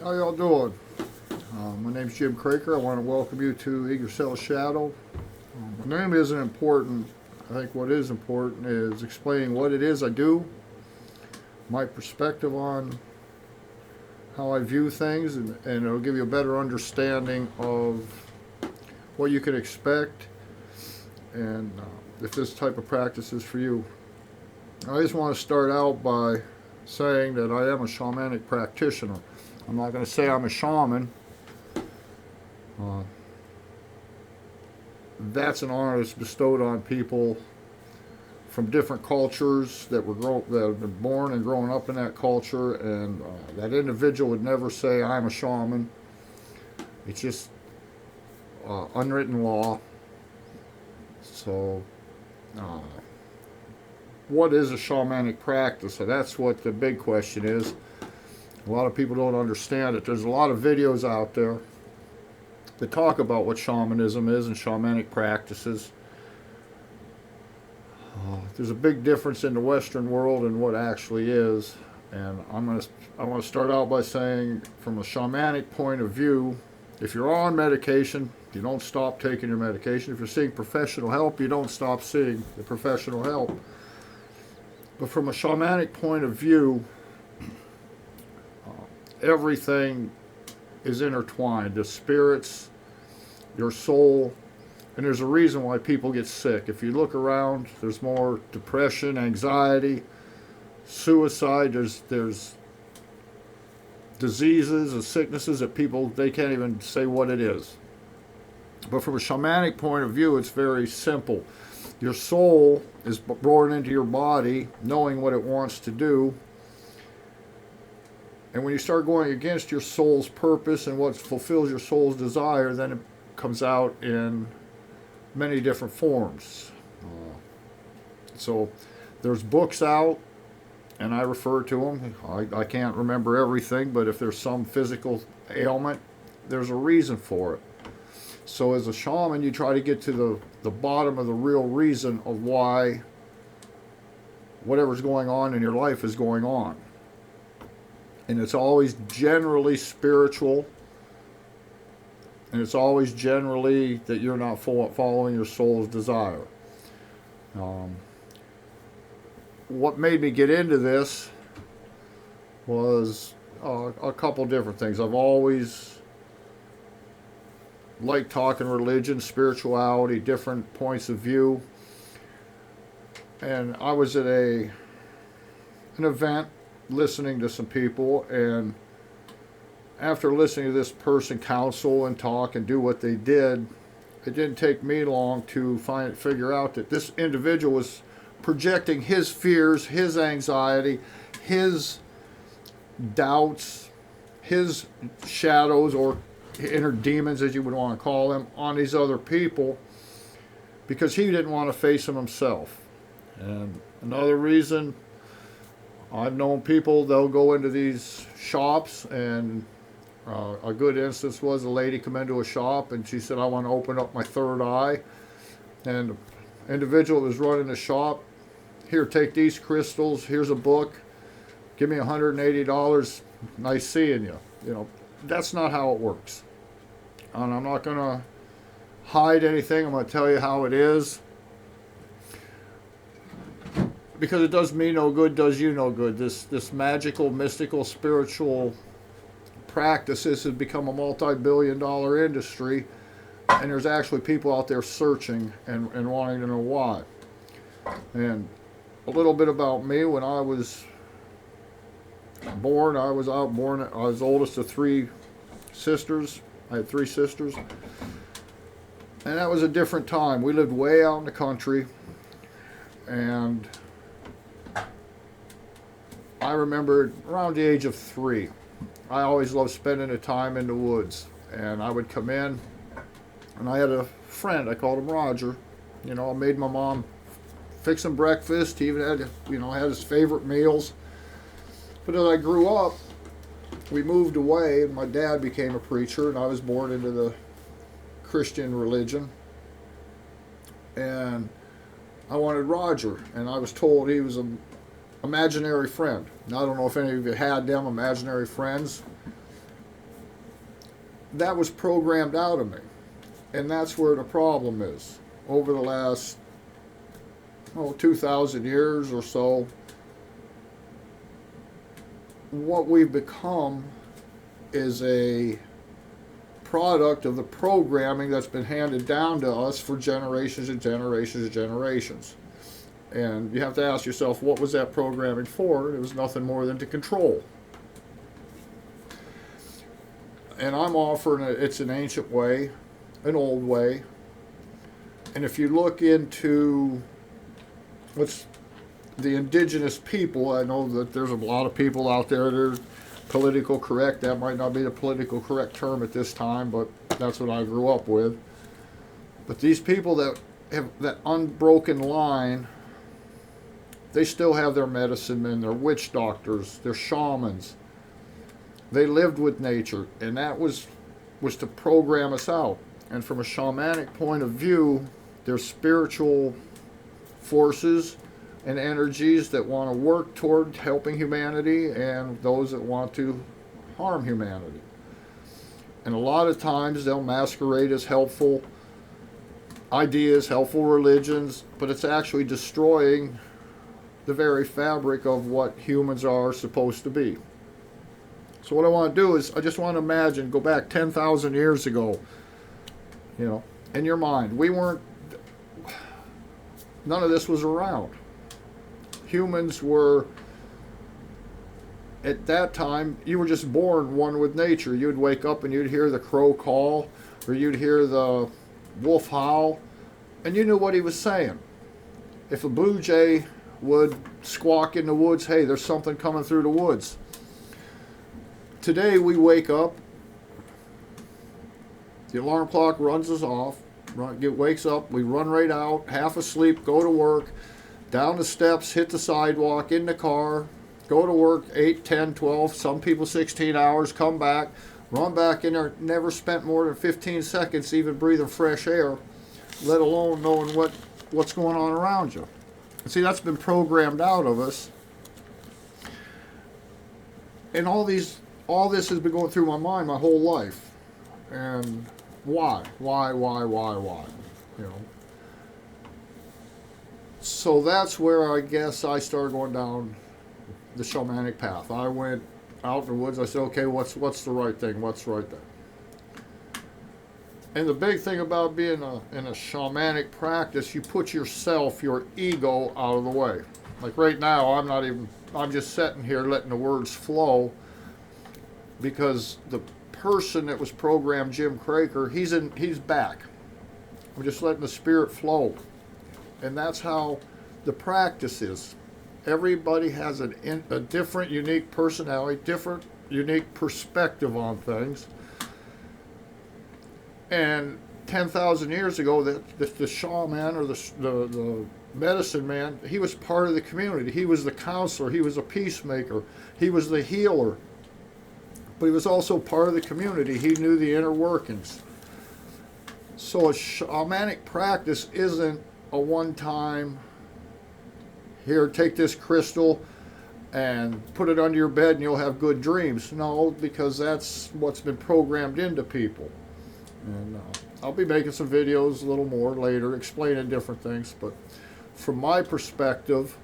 How y'all doing? My name's Jim Craker. I want to welcome you to Yggdrasils Shadow. My name isn't important. I think what is important is explaining what it is I do, my perspective on how I view things, and it'll give you a better understanding of what you can expect and if this type of practice is for you. I just want to start out by saying that I am a shamanic practitioner. I'm not going to say I'm a shaman. That's an honor that's bestowed on people from different cultures that have been born and grown up in that culture, and that individual would never say I'm a shaman. It's just unwritten law. So, what is a shamanic practice? So that's what the big question is. A lot of people don't understand it. There's a lot of videos out there that talk about what shamanism is and shamanic practices. There's a big difference in the Western world and what actually is. And I want to start out by saying, from a shamanic point of view, if you're on medication, you don't stop taking your medication. If you're seeking professional help, you don't stop seeing the professional help. But from a shamanic point of view, everything is intertwined. The spirits, your soul, and there's a reason why people get sick. If you look around, there's more depression, anxiety, suicide. There's diseases and sicknesses that people, they can't even say what it is. But from a shamanic point of view, it's very simple. Your soul is born into your body, knowing what it wants to do. And when you start going against your soul's purpose and what fulfills your soul's desire, then it comes out in many different forms. So there's books out, and I refer to them. I can't remember everything, but if there's some physical ailment, there's a reason for it. So as a shaman, you try to get to the bottom of the real reason of why whatever's going on in your life is going on. And it's always generally spiritual, and it's always generally that you're not following your soul's desire. What made me get into this was a couple different things. I've always liked talking religion, spirituality, different points of view. And I was at an event listening to some people, and after listening to this person counsel and talk and do what they did, it didn't take me long to figure out that this individual was projecting his fears, his anxiety, his doubts, his shadows or inner demons, as you would want to call them, on these other people because he didn't want to face them himself. And another reason, I've known people, they'll go into these shops, and a good instance was a lady come into a shop and she said, I want to open up my third eye. And the individual that was running the shop, here, take these crystals, here's a book, give me $180, nice seeing you. You know, that's not how it works. And I'm not going to hide anything, I'm going to tell you how it is. Because it does me no good, does you no good. This magical, mystical, spiritual practices has become a multi-billion-dollar industry, and there's actually people out there searching and wanting to know why. And a little bit about me: when I was born, I was oldest of three sisters. I had three sisters, and that was a different time. We lived way out in the country, and I remember around the age of 3, I always loved spending the time in the woods. And I would come in, and I had a friend, I called him Roger. You know, I made my mom fix him breakfast. He even had, had his favorite meals. But as I grew up, we moved away, and my dad became a preacher, and I was born into the Christian religion. And I wanted Roger, and I was told he was an imaginary friend. Now, I don't know if any of you had them imaginary friends, that was programmed out of me. And that's where the problem is. Over the last 2,000 years or so, what we've become is a product of the programming that's been handed down to us for generations and generations and generations. And you have to ask yourself, what was that programming for? It was nothing more than to control. And I'm offering it's an ancient way, an old way. And if you look into what's the indigenous people, I know that there's a lot of people out there that are political correct. That might not be the political correct term at this time, but that's what I grew up with. But these people that have that unbroken line, they still have their medicine men, their witch doctors, their shamans. They lived with nature, and that was to program us out. And from a shamanic point of view, there's spiritual forces and energies that want to work toward helping humanity, and those that want to harm humanity. And a lot of times they'll masquerade as helpful ideas, helpful religions, but it's actually destroying the very fabric of what humans are supposed to be. So what I want to do is, I just want to imagine, go back 10,000 years ago, in your mind. None of this was around. Humans were, at that time, you were just born one with nature. You'd wake up and you'd hear the crow call, or you'd hear the wolf howl, and you knew what he was saying. If a blue jay would squawk in the woods, hey, there's something coming through the woods. Today we wake up, the alarm clock runs us off, wakes up, we run right out, half asleep, go to work, down the steps, hit the sidewalk, in the car, go to work 8, 10, 12, some people 16 hours, come back, run back in there, never spent more than 15 seconds even breathing fresh air, let alone knowing what's going on around you. And see, that's been programmed out of us. And all this has been going through my mind my whole life. And why? So that's where I guess I started going down the shamanic path. I went out in the woods. I said, okay, what's the right thing? What's the right thing? And the big thing about being in a shamanic practice, you put yourself, your ego, out of the way. Like right now, I'm just sitting here letting the words flow, because the person that was programmed, Jim Craker, he's back. I'm just letting the spirit flow. And that's how the practice is. Everybody has a different, unique personality, different, unique perspective on things. And 10,000 years ago, the shaman or the medicine man, he was part of the community. He was the counselor. He was a peacemaker. He was the healer. But he was also part of the community. He knew the inner workings. So a shamanic practice isn't a one-time, here, take this crystal and put it under your bed and you'll have good dreams. No, because that's what's been programmed into people. And I'll be making some videos a little more later explaining different things. But from my perspective,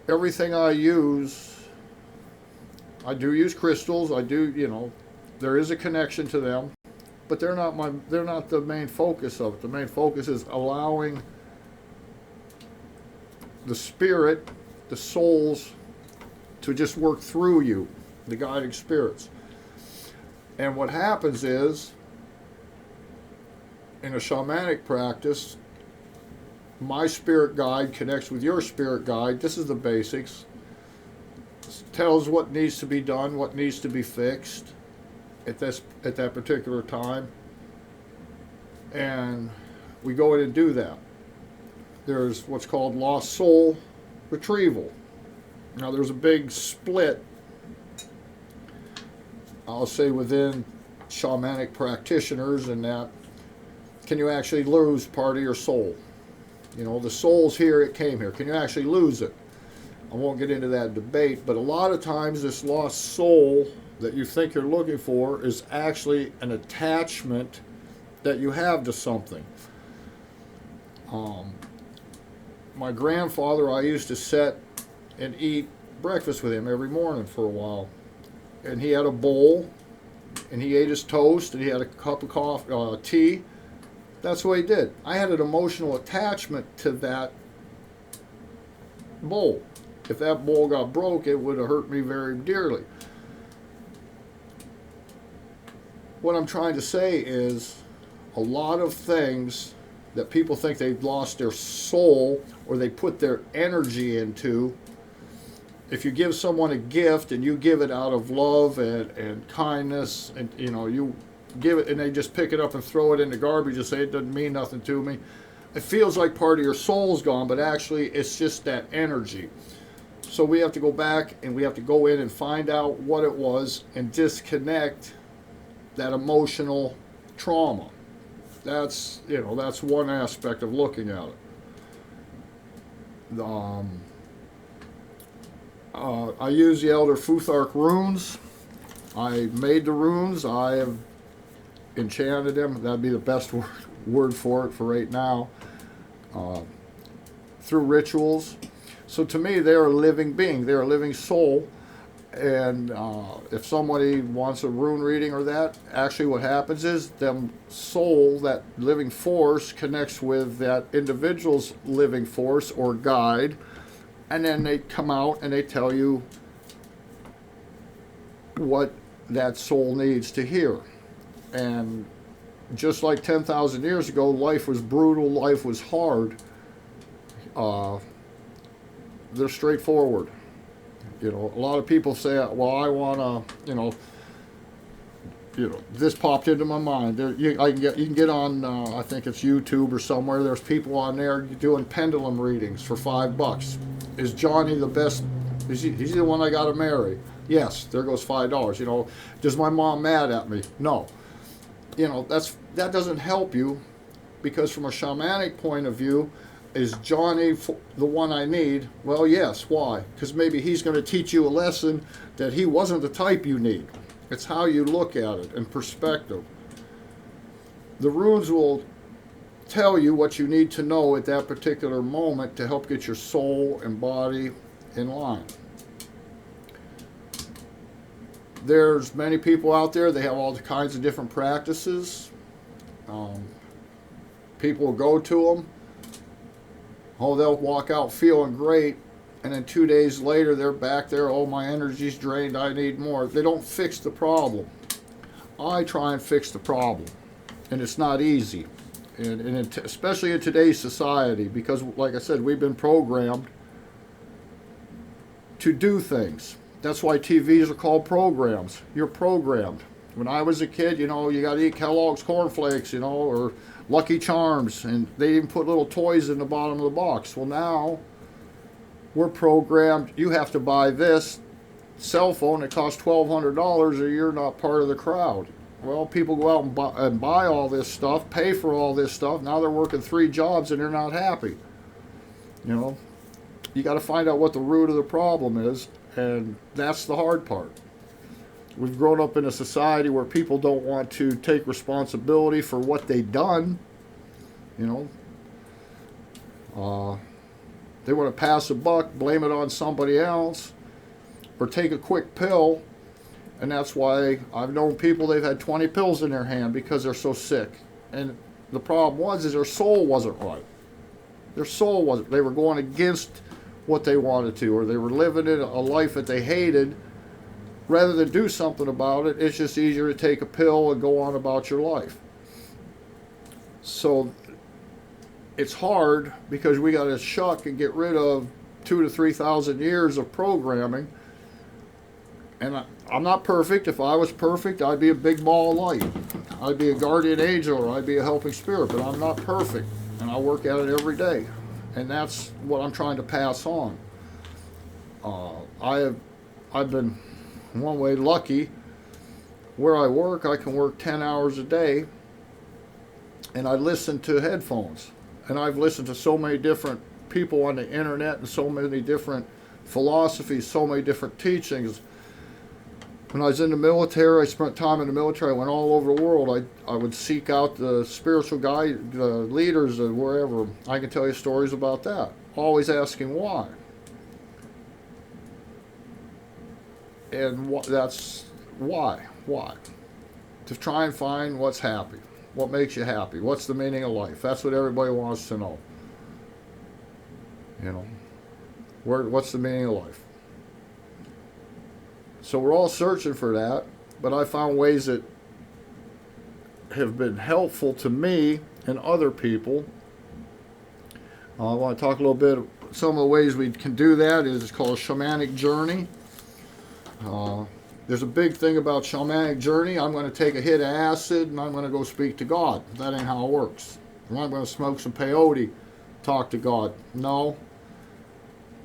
everything I do use crystals. There is a connection to them, but they're not the main focus of it. The main focus is allowing the spirit, the souls, to just work through you, the guiding spirits. And what happens is, in a shamanic practice, my spirit guide connects with your spirit guide. This is the basics. Tells what needs to be done, what needs to be fixed at that particular time, and we go in and do that. There's what's called lost soul retrieval. Now there's a big split, I'll say, within shamanic practitioners, in that, can you actually lose part of your soul? The soul's here, it came here. Can you actually lose it? I won't get into that debate, but a lot of times this lost soul that you think you're looking for is actually an attachment that you have to something. My grandfather, I used to sit and eat breakfast with him every morning for a while. And he had a bowl, and he ate his toast, and he had a cup of coffee, tea. That's what he did. I had an emotional attachment to that bowl. If that bowl got broke, it would have hurt me very dearly. What I'm trying to say is a lot of things that people think they've lost their soul or they put their energy into, if you give someone a gift and you give it out of love and kindness, and you give it and they just pick it up and throw it in the garbage and say it doesn't mean nothing to me, it feels like part of your soul's gone, but actually it's just that energy. So we have to go back and we have to go in and find out what it was and disconnect that emotional trauma. That's one aspect of looking at it. I use the Elder Futhark runes. I made the runes. I have enchanted them. That'd be the best word for it for right now. Through rituals. So to me, they're a living being. They're a living soul. And if somebody wants a rune reading or that, actually what happens is them soul, that living force, connects with that individual's living force or guide, and then they come out and they tell you what that soul needs to hear. And just like 10,000 years ago, life was brutal, life was hard. They're straightforward. A lot of people say, well, I want to, this popped into my mind. You can get on, I think it's YouTube or somewhere. There's people on there doing pendulum readings for $5. Is Johnny the best? He's the one I got to marry. Yes, there goes $5. Does my mom mad at me? No. That doesn't help you, because from a shamanic point of view, is Johnny the one I need? Well, yes. Why? Because maybe he's going to teach you a lesson that he wasn't the type you need. It's how you look at it and perspective. The runes will tell you what you need to know at that particular moment to help get your soul and body in line. There's many people out there, they have all kinds of different practices. People will go to them. They'll walk out feeling great, and then 2 days later they're back there, my energy's drained, I need more. They don't fix the problem. I try and fix the problem, and it's not easy, and especially in today's society, because like I said, we've been programmed to do things. That's why TVs are called programs. You're programmed. When I was a kid, you got to eat Kellogg's cornflakes, or Lucky Charms, and they even put little toys in the bottom of the box. Well, now we're programmed. You have to buy this cell phone that costs $1,200, or you're not part of the crowd. Well, people go out and buy all this stuff, pay for all this stuff. Now they're working 3 jobs and they're not happy. You got to find out what the root of the problem is, and that's the hard part. We've grown up in a society where people don't want to take responsibility for what they've done. They want to pass a buck, blame it on somebody else, or take a quick pill. And that's why I've known people, they've had 20 pills in their hand because they're so sick. And the problem is their soul wasn't right. Their soul wasn't. They were going against what they wanted to, or they were living in a life that they hated. Rather than do something about it, it's just easier to take a pill and go on about your life. So it's hard because we got to shuck and get rid of 2,000 to 3,000 years of programming. And I'm not perfect. If I was perfect, I'd be a big ball of light. I'd be a guardian angel, or I'd be a helping spirit, but I'm not perfect. And I work at it every day. And that's what I'm trying to pass on. I've been one way lucky. Where I work, I can work 10 hours a day, and I listen to headphones. And I've listened to so many different people on the internet and so many different philosophies, so many different teachings. When I was in the military, I spent time in the military. I went all over the world. I would seek out the spiritual guide, the leaders, wherever. I can tell you stories about that. Always asking why. And that's why. Why? To try and find what's happy. What makes you happy? What's the meaning of life? That's what everybody wants to know. You know, what's the meaning of life? So we're all searching for that, but I found ways that have been helpful to me and other people. I want to talk a little bit. Some of the ways we can do that is it's called Shamanic Journey. There's a big thing about Shamanic Journey. I'm going to take a hit of acid and I'm going to go speak to God. That ain't how it works. Or I'm going to smoke some peyote, talk to God. No,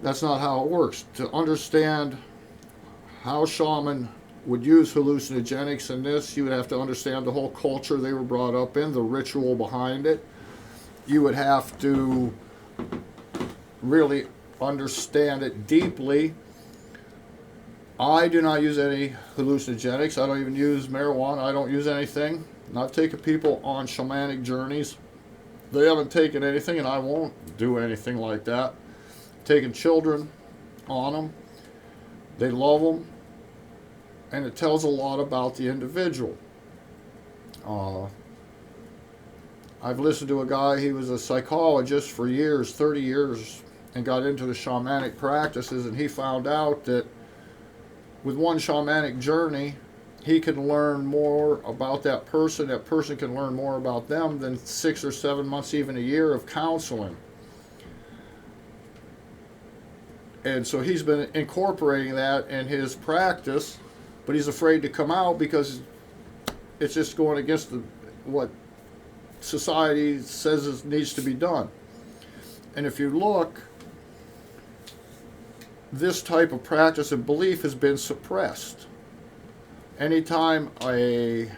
that's not how it works. To understand how shaman would use hallucinogenics in this, you would have to understand the whole culture they were brought up in, the ritual behind it. You would have to really understand it deeply. I do not use any hallucinogenics. I don't even use marijuana. I don't use anything. I've taken people on shamanic journeys. They haven't taken anything, and I won't do anything like that. Taking children on them. They love them. And it tells a lot about the individual. I've listened to a guy, he was a psychologist for years, 30 years, and got into the shamanic practices, and he found out that with one shamanic journey, he can learn more about that person can learn more about them than 6 or 7 months, even a year of counseling. And so he's been incorporating that in his practice, but he's afraid to come out because it's just going against what society says needs to be done. And if you look, this type of practice and belief has been suppressed. Anytime you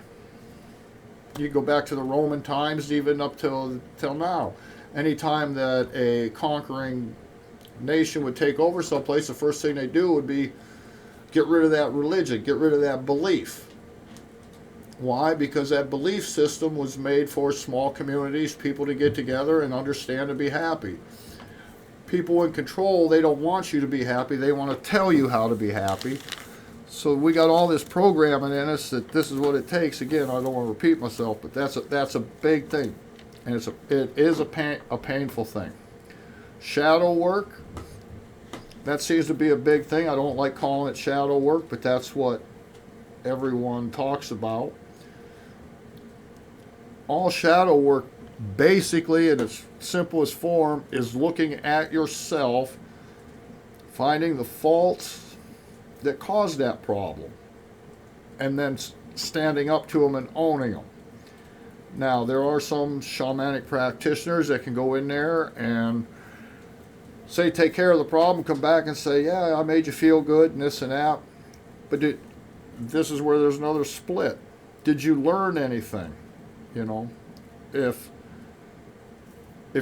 go back to the Roman times, even up till now, anytime that a conquering nation would take over someplace, the first thing they do would be get rid of that religion, get rid of that belief. Why? Because that belief system was made for small communities, people to get together and understand and be happy. People in control, they don't want you to be happy, they want to tell you how to be happy. So we got all this programming in us that this is what it takes. Again, I don't want to repeat myself, but that's a big thing. And it is a painful thing. Shadow work, that seems to be a big thing. I don't like calling it shadow work, but that's what everyone talks about. All shadow work, basically, in its simplest form, is looking at yourself, finding the faults that caused that problem, and then standing up to them and owning them. Now, there are some shamanic practitioners that can go in there and say, take care of the problem, come back and say, yeah, I made you feel good and this and that. But this is where there's another split. Did you learn anything? You know, if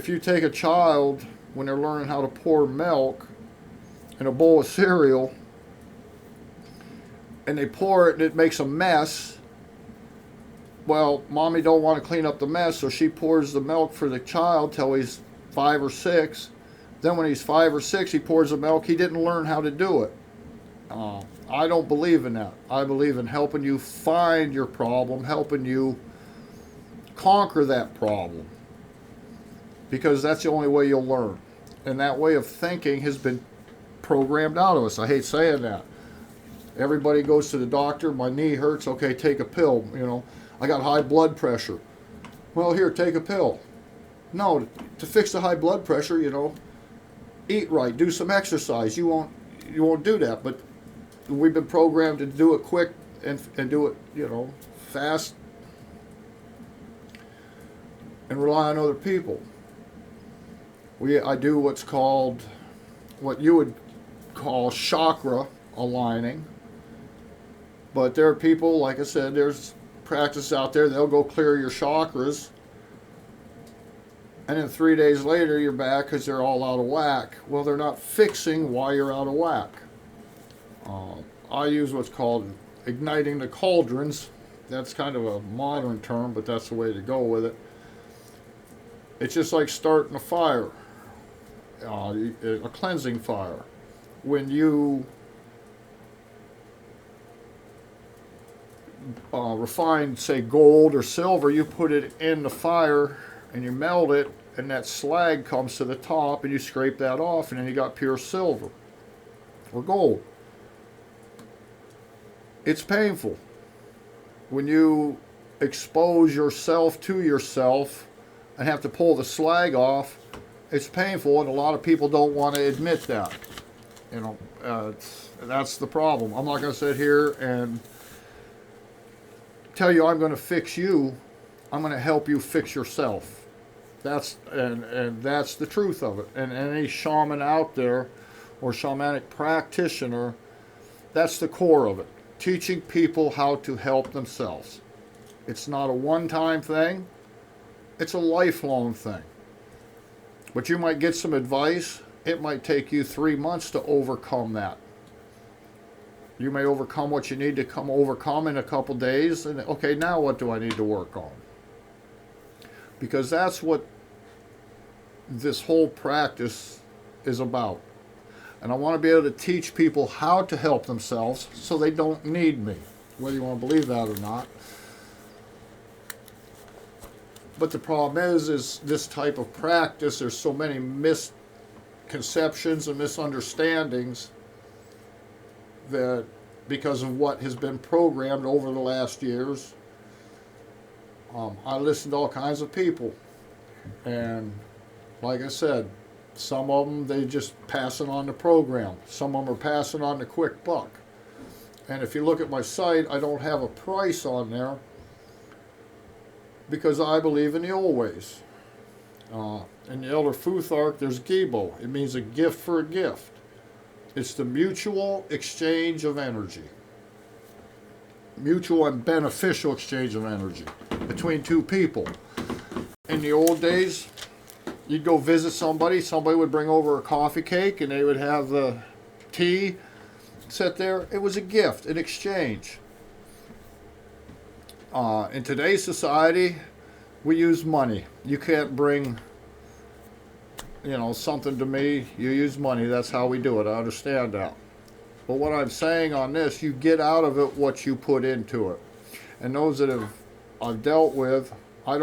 you take a child when they're learning how to pour milk in a bowl of cereal, and they pour it and it makes a mess, well, mommy don't want to clean up the mess, so she pours the milk for the child till he's 5 or 6. Then when he's 5 or 6, he pours the milk. He didn't learn how to do it. I don't believe in that. I believe in helping you find your problem, helping you conquer that problem, because that's the only way you'll learn. And that way of thinking has been programmed out of us. I hate saying that. Everybody goes to the doctor, my knee hurts, okay, take a pill. You know, I got high blood pressure. Well, here, take a pill. No, to fix the high blood pressure, you know, eat right, do some exercise. You won't do that, but we've been programmed to do it quick and do it, you know, fast and rely on other people. I do what you would call chakra aligning, but there are people, like I said, there's practice out there, they'll go clear your chakras And then 3 days later, you're back because they're all out of whack. Well, they're not fixing why you're out of whack. I use what's called igniting the cauldrons. That's kind of a modern term, but that's the way to go with it. It's just like starting a fire, a cleansing fire. When you refine, say, gold or silver, you put it in the fire and you melt it, and that slag comes to the top, and you scrape that off, and then you got pure silver or gold. It's painful when you expose yourself to yourself and have to pull the slag off. It's painful, and a lot of people don't want to admit that. You know, that's the problem. I'm not going to sit here and tell you I'm going to fix you. I'm going to help you fix yourself. That's the truth of it. And any shaman out there or shamanic practitioner, that's the core of it. Teaching people how to help themselves. It's not a one-time thing. It's a lifelong thing. But you might get some advice. It might take you 3 months to overcome that. You may overcome what you need to overcome in a couple days. And okay, now what do I need to work on? Because that's what this whole practice is about. And I want to be able to teach people how to help themselves so they don't need me, whether you want to believe that or not. But the problem is this type of practice, there's so many misconceptions and misunderstandings that because of what has been programmed over the last years, I listen to all kinds of people. And like I said, some of them, they just passing on the program. Some of them are passing on the quick buck. And if you look at my site, I don't have a price on there because I believe in the old ways. In the Elder Futhark, there's Gibo. It means a gift for a gift. It's the mutual exchange of energy. Mutual and beneficial exchange of energy between two people. In the old days, you'd go visit somebody would bring over a coffee cake, and they would have the tea set there. It was a gift, an exchange. In today's society, we use money. You can't bring, something to me. You use money. That's how we do it. I understand that. But what I'm saying on this, you get out of it what you put into it. And those that I've dealt with, I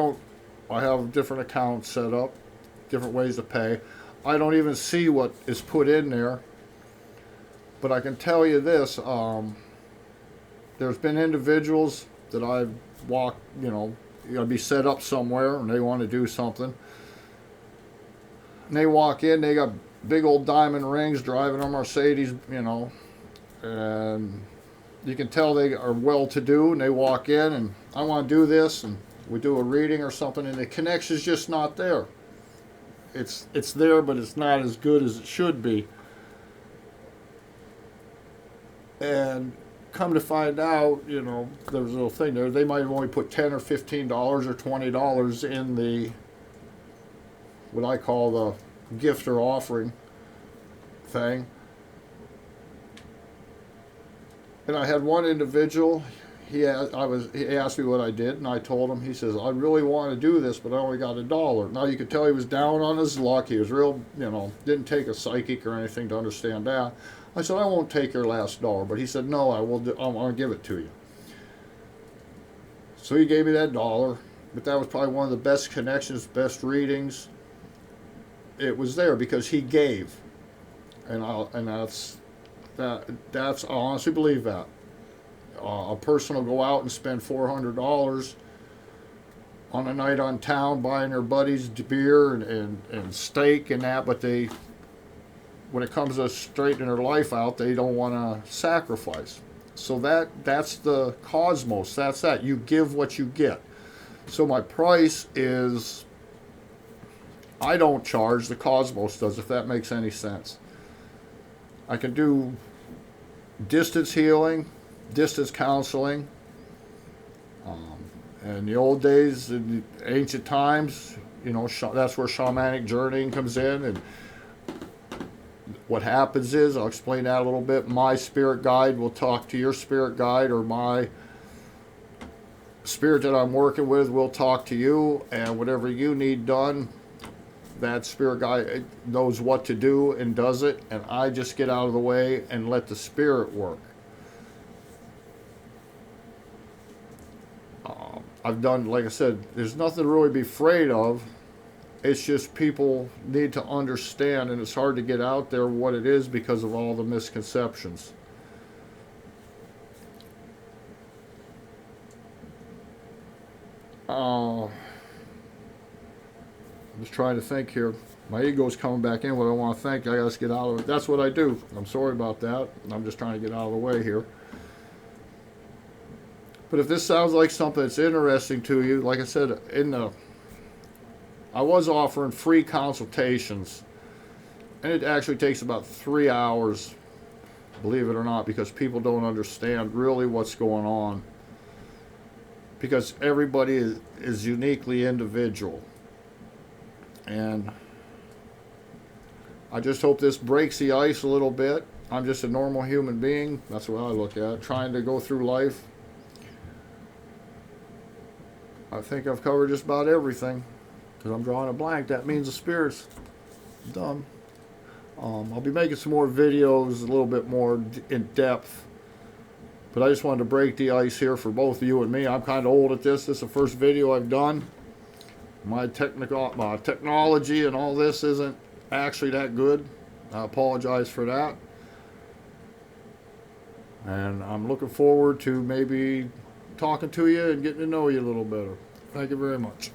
have different accounts set up, different ways to pay. I don't even see what is put in there. But I can tell you this, there's been individuals that I've walked, you gotta be set up somewhere and they want to do something. And they walk in, they got big old diamond rings, driving a Mercedes, and you can tell they are well-to-do, and they walk in and I want to do this, and we do a reading or something, and the connection's just not there. It's there, but it's not as good as it should be. And come to find out, there's a little thing there. They might have only put $10 or $15 or $20 in the, what I call the gift or offering thing. And I had one individual, he asked me what I did, and I told him. He says, I really want to do this, but I only got $1. Now you could tell he was down on his luck. He was real, didn't take a psychic or anything to understand that. I said, I won't take your last $1, but he said, no, I will. I'm going to give it to you. So he gave me that $1, but that was probably one of the best connections, best readings. It was there because he gave, and that's I honestly believe that. A person will go out and spend $400 on a night on town buying their buddies beer and steak and that, but when it comes to straightening their life out, they don't want to sacrifice. So that's the cosmos. That's that. You give what you get. So my price is, I don't charge, the cosmos does, if that makes any sense. I can do distance healing, distance counseling. In the old days, in the ancient times, You know, that's where Shamanic Journeying comes in. And what happens is, I'll explain that a little bit. My spirit guide will talk to your spirit guide, or my spirit that I'm working with will talk to you, and whatever you need done, that spirit guide knows what to do and does it, and I just get out of the way and let the spirit work. I've done, like I said, there's nothing to really be afraid of. It's just people need to understand, and it's hard to get out there what it is because of all the misconceptions. I'm just trying to think here. My ego's coming back in. What I want to think, I gotta get out of it. That's what I do. I'm sorry about that. I'm just trying to get out of the way here. But if this sounds like something that's interesting to you, like I said, I was offering free consultations, and it actually takes about 3 hours, believe it or not, because people don't understand really what's going on. Because everybody is uniquely individual. And I just hope this breaks the ice a little bit. I'm just a normal human being. That's what I look at. Trying to go through life. I think I've covered just about everything. Because I'm drawing a blank. That means the spirit's done. I'll be making some more videos a little bit more in depth. But I just wanted to break the ice here for both of you and me. I'm kind of old at this. This is the first video I've done. My technology and all this isn't actually that good. I apologize for that. And I'm looking forward to maybe talking to you and getting to know you a little better. Thank you very much.